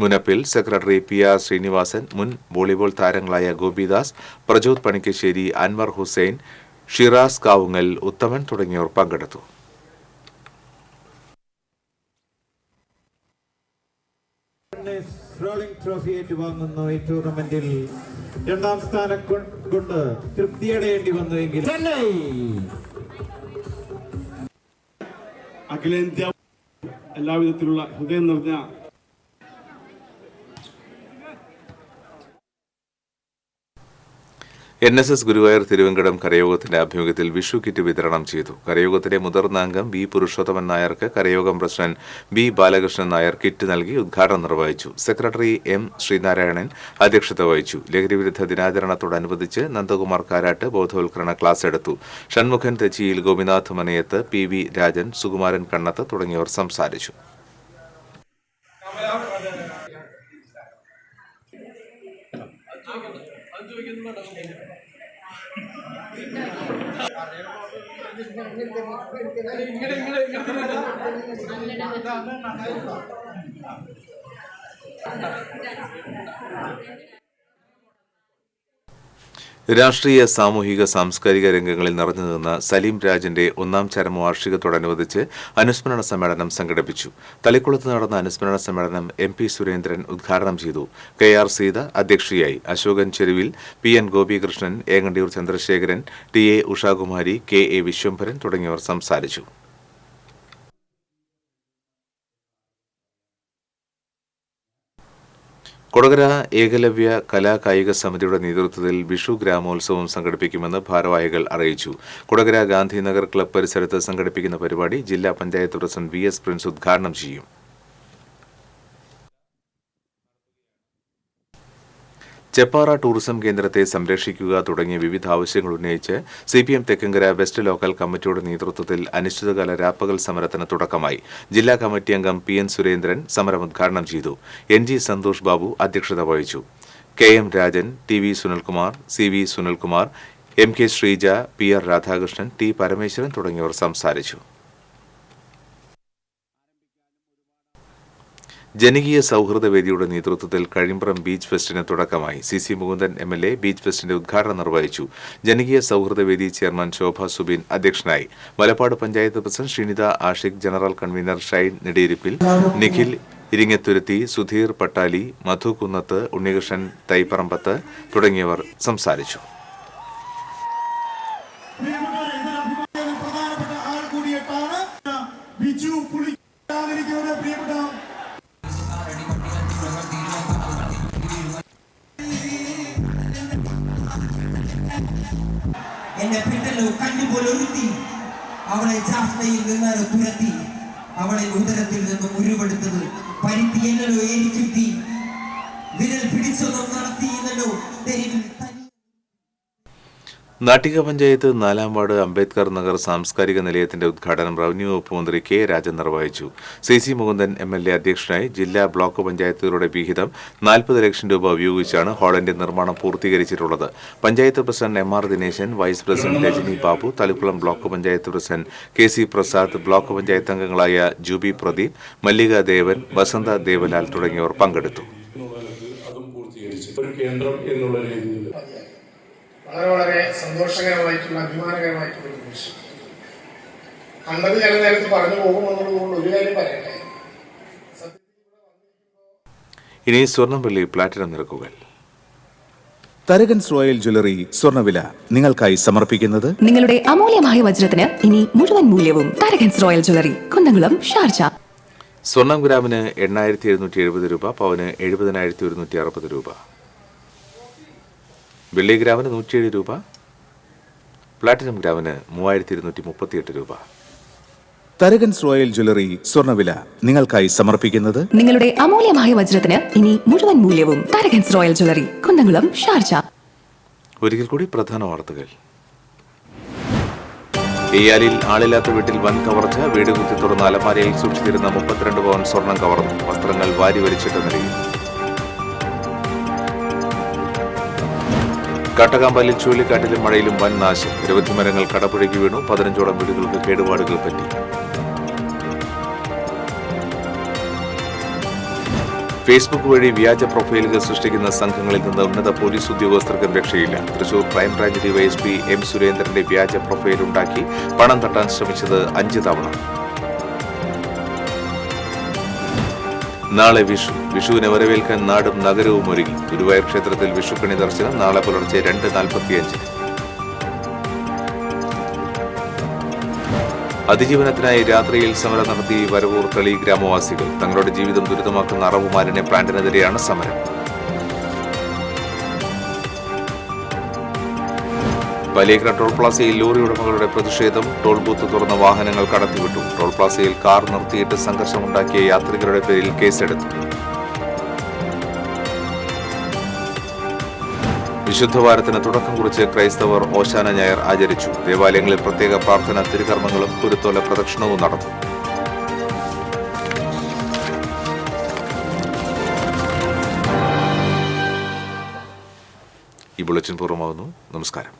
A: Munappil, secretary PR Srinivasan, മുൻ വോളിബോൾ താരങ്ങളായ ഗോപിദാസ്, പ്രജോത് പണിക്കശ്ശേരി, അൻവർ ഹുസൈൻ, ഷിറാസ് കാവുങ്ങൽ, ഉത്തമൻ തുടങ്ങിയവർ പങ്കെടുത്തു.
I: ട്രോഫി ഏറ്റുവാങ്ങുന്നു. ഈ ടൂർണമെന്റിൽ 2ാം സ്ഥാനം കൊണ്ട് തൃപ്തിയടയേണ്ടി വന്നുവെങ്കിൽ ചെന്നൈ
J: അഖിലേന്ത്യാ എല്ലാവിധത്തിലുള്ള ഹൃദയം നിറഞ്ഞ
A: NSS ഗുരുവായൂർ തിരുവങ്കടം കരയോഗത്തിന്റെ ആഭിമുഖ്യത്തിൽ വിഷു കിറ്റ് വിതരണം ചെയ്തു. കരയോഗത്തിലെ മുതിർന്ന അംഗം B. പുരുഷോത്തമൻ നായർക്ക് Karayogam president B. Balakrishnan Nair kit നൽകി ഉദ്ഘാടനം നിർവഹിച്ചു. Secretary M. ശ്രീനാരായണൻ അധ്യക്ഷത വഹിച്ചു. ലഹരിവിരുദ്ധ ദിനാചരണത്തോടനുബന്ധിച്ച് നന്ദകുമാർ കാരാട്ട് ബോധവൽക്കരണ ക്ലാസ് എടുത്തു. ഷൺമുഖൻ തെച്ചിയിൽ, ഗോപിനാഥ് മനയത്ത്, PV രാജൻ, സുകുമാരൻ കണ്ണത്ത് തുടങ്ങിയവർ സംസാരിച്ചു. രാഷ്ട്രീയ, സാമൂഹിക, സാംസ്കാരിക രംഗങ്ങളിൽ നിറഞ്ഞുനിന്ന സലീം രാജിന്റെ 1ാം ചരമവാർഷികത്തോടനുബന്ധിച്ച് അനുസ്മരണ സമ്മേളനം സംഘടിപ്പിച്ചു. തളിക്കുളത്ത് നടന്ന അനുസ്മരണ സമ്മേളനം MP സുരേന്ദ്രൻ ഉദ്ഘാടനം ചെയ്തു. KR സീത അധ്യക്ഷയായി. അശോകൻ ചെരുവിൽ, PN Gopikrishnan, Engandiyur Chandrasekharan, TA Ushakumari, KA Vishwambharan തുടങ്ങിയവർ സംസാരിച്ചു. കൊടകര ഏകലവ്യ കലാകായിക സമിതിയുടെ നേതൃത്വത്തിൽ വിഷു ഗ്രാമോത്സവം സംഘടിപ്പിക്കുമെന്ന് ഭാരവാഹികൾ അറിയിച്ചു. കൊടകര ഗാന്ധിനഗർ ക്ലബ് പരിസരത്ത് സംഘടിപ്പിക്കുന്ന പരിപാടി ജില്ലാ പഞ്ചായത്ത് പ്രസിഡന്റ് VS പ്രിൻസ് ഉദ്ഘാടനം ചെയ്യും. ചെപ്പാറ ടൂറിസം കേന്ദ്രത്തെ സംരക്ഷിക്കുക തുടങ്ങിയ വിവിധ ആവശ്യങ്ങൾ ഉന്നയിച്ച് CPM തെക്കങ്കര വെസ്റ്റ് ലോക്കൽ കമ്മിറ്റിയുടെ നേതൃത്വത്തിൽ അനിശ്ചിതകാല രാപ്പകൽ സമരത്തിന് തുടക്കമായി. ജില്ലാ കമ്മിറ്റി അംഗം PN സുരേന്ദ്രൻ സമരം ഉദ്ഘാടനം ചെയ്തു. NG സന്തോഷ് ബാബു അധ്യക്ഷത വഹിച്ചു. KM Rajan, TV Sunilkumar, CV Sunilkumar, MK Sreeja, PR Radhakrishnan, T Parameswaran തുടങ്ങിയവർ സംസാരിച്ചു. ജനകീയ സൗഹൃദ വേദിയുടെ നേതൃത്വത്തിൽ കഴിമ്പ്രം ബീച്ച് ഫെസ്റ്റിന് തുടക്കമായി. CC മുകുന്ദൻ MLA ബീച്ച് ഫെസ്റ്റിന്റെ ഉദ്ഘാടനം നിർവഹിച്ചു. ജനകീയ സൗഹൃദ വേദി ചെയർമാൻ ശോഭ സുബിൻ അധ്യക്ഷനായി. Malappad panchayat president Sreenitha Ashiq, general convener Shine Nediyirippil, Nikhil Iringathuruthi, Sudheer Pattali, Madhu Kunnath, Unnikrishnan Thaiparambath തുടങ്ങിയവർ സംസാരിച്ചു.
K: എന്നെ പെട്ടല്ലോ കണ്ണുപോലൊരുത്തി അവളെ ജാഫ്നയിൽ നിന്നാണ് തുരത്തി, അവളെ ഉദരത്തിൽ നിന്നും ഉരുവെടുത്തത് പരിത്തിയല്ലോ ഏരിച്ചുത്തി, വിരൽ പിടിച്ചൊന്നും നടത്തിയില്ലല്ലോ തെരുവിൽ.
A: നാട്ടിക പഞ്ചായത്ത് 4-ാം വാർഡ് അംബേദ്കർ നഗർ സാംസ്കാരിക നിലയത്തിന്റെ ഉദ്ഘാടനം റവന്യൂ വകുപ്പ് മന്ത്രി കെ രാജൻ നിർവഹിച്ചു. CC മുകുന്ദൻ MLA അധ്യക്ഷനായി. ജില്ലാ ബ്ലോക്ക് പഞ്ചായത്തുകളുടെ വിഹിതം 40 ലക്ഷം രൂപ ഉപയോഗിച്ചാണ് ഹാളിന്റെ നിർമ്മാണം പൂർത്തീകരിച്ചിട്ടുള്ളത്. Panchayat president MR Dineshan, vice president Rajani Babu, Thalikkulam block panchayat president KC Prasad, block panchayat അംഗങ്ങളായ ജൂബി പ്രദീപ്, മല്ലിക ദേവൻ, വസന്ത ദേവലാൽ തുടങ്ങിയവർ പങ്കെടുത്തു.
L: വളരെ സന്തോഷകരമായിട്ടുള്ള അഭിമാനകരമായിട്ടുള്ള നിമിഷം കണ്ടത് ചില നേരത്ത് പറഞ്ഞു പോകുമെന്നുള്ളതുകൊണ്ട് ഒരു കാര്യം പറയട്ടെ.
A: ഇനി സ്വർണം, വെള്ളി, പ്ലാറ്റിനം നിരക്കുകൾ.
M: തരകൻസ് റോയൽ ജ്വല്ലറി സ്വർണ്ണവില നിങ്ങൾക്കായി സമർപ്പിക്കുന്നത്
N: നിങ്ങളുടെ അമൂല്യമായ വജ്രത്തിന് ഇനി മുഴുവൻ മൂല്യവും Tharakans royal jewellery, Kunnamkulam, Sharjah.
A: സ്വർണം ഗ്രാമിന് 8,770 രൂപ, പവന് 70,160 രൂപ. വെള്ളി ഗ്രാമിന് 107 രൂപ, പ്ലാറ്റിനം ഗ്രാമിന് 3,238 രൂപ.
M: തരകൻസ് റോയൽ ജ്വല്ലറി സ്വർണ്ണവില നിങ്ങൾക്കായി സമർപ്പിക്കുന്നത്
N: നിങ്ങളുടെ അമൂല്യമായ വജ്രത്തിന് ഇനി മുഴുവൻ മൂല്യവും Tharakans royal jewellery, Kunnamkulam, Sharjah.
A: ഒരിക്കൽ കൂടി പ്രധാന വാർത്തകൾ. എയ്യാലിൽ ആളില്ലാത്ത വീട്ടിൽ വൻ കവർച്ച. വീട് കുത്തി തുറന്ന അലമാരയിൽ സൂക്ഷിച്ചിരുന്ന 32 പവൻ സ്വർണം കവർന്നു. വസ്ത്രങ്ങൾ വാരി വലിച്ചിട്ട നിലയിൽ. കാട്ടകാമ്പലിൽ ചുഴലിക്കാറ്റിലും മഴയിലും വൻ നാശം. നിരവധി മരങ്ങൾ കടപുഴകി വീണു. 15ഓളം വീടുകൾക്ക് കേടുപാടുകൾ പറ്റി. ഫേസ്ബുക്ക് വഴി വ്യാജ പ്രൊഫൈലുകൾ സൃഷ്ടിക്കുന്ന സംഘങ്ങളിൽ നിന്ന് ഉന്നത പോലീസ് ഉദ്യോഗസ്ഥർക്കും രക്ഷയില്ല. തൃശൂർ ക്രൈംബ്രാഞ്ച് DYSP M സുരേന്ദ്രന്റെ വ്യാജ പ്രൊഫൈൽ ഉണ്ടാക്കി പണം തട്ടാൻ ശ്രമിച്ചത് 5 തവണ. നാളെ വിഷുവിനെ വരവേൽക്കാൻ നാടും നഗരവും ഒരുങ്ങി. ഗുരുവായൂർ ക്ഷേത്രത്തിൽ വിഷുക്കണി ദർശനം നാളെ പുലർച്ചെ 2:45. അതിജീവനത്തിനായി രാത്രിയിൽ സമരം നടത്തി വരവൂർ തളി ഗ്രാമവാസികൾ. തങ്ങളുടെ ജീവിതം ദുരിതമാക്കുന്ന അറവ് മാലിന്യ പ്ലാന്റിനെതിരെയാണ് സമരം. വലിയകര ടോൾ പ്ലാസയിൽ ലോറി ഉടമകളുടെ പ്രതിഷേധം. ടോൾ ബൂത്ത് തുറന്ന വാഹനങ്ങൾ കടത്തിവിട്ടു. ടോൾ പ്ലാസയിൽ കാർ നിർത്തിയിട്ട് സംഘർഷമുണ്ടാക്കിയ യാത്രികരുടെ പേരിൽ കേസെടുത്തു. വിശുദ്ധവാരത്തിന് തുടക്കം കുറിച്ച് ക്രൈസ്തവർ ഓശാന ഞായർ ആചരിച്ചു. ദേവാലയങ്ങളിൽ പ്രത്യേക പ്രാർത്ഥന, തിരുകർമ്മങ്ങളും കുരുത്തോല പ്രദക്ഷിണവും നടന്നു. ഈ ബുള്ളറ്റിൻ പൂർണ്ണമാകുന്നു. നമസ്കാരം.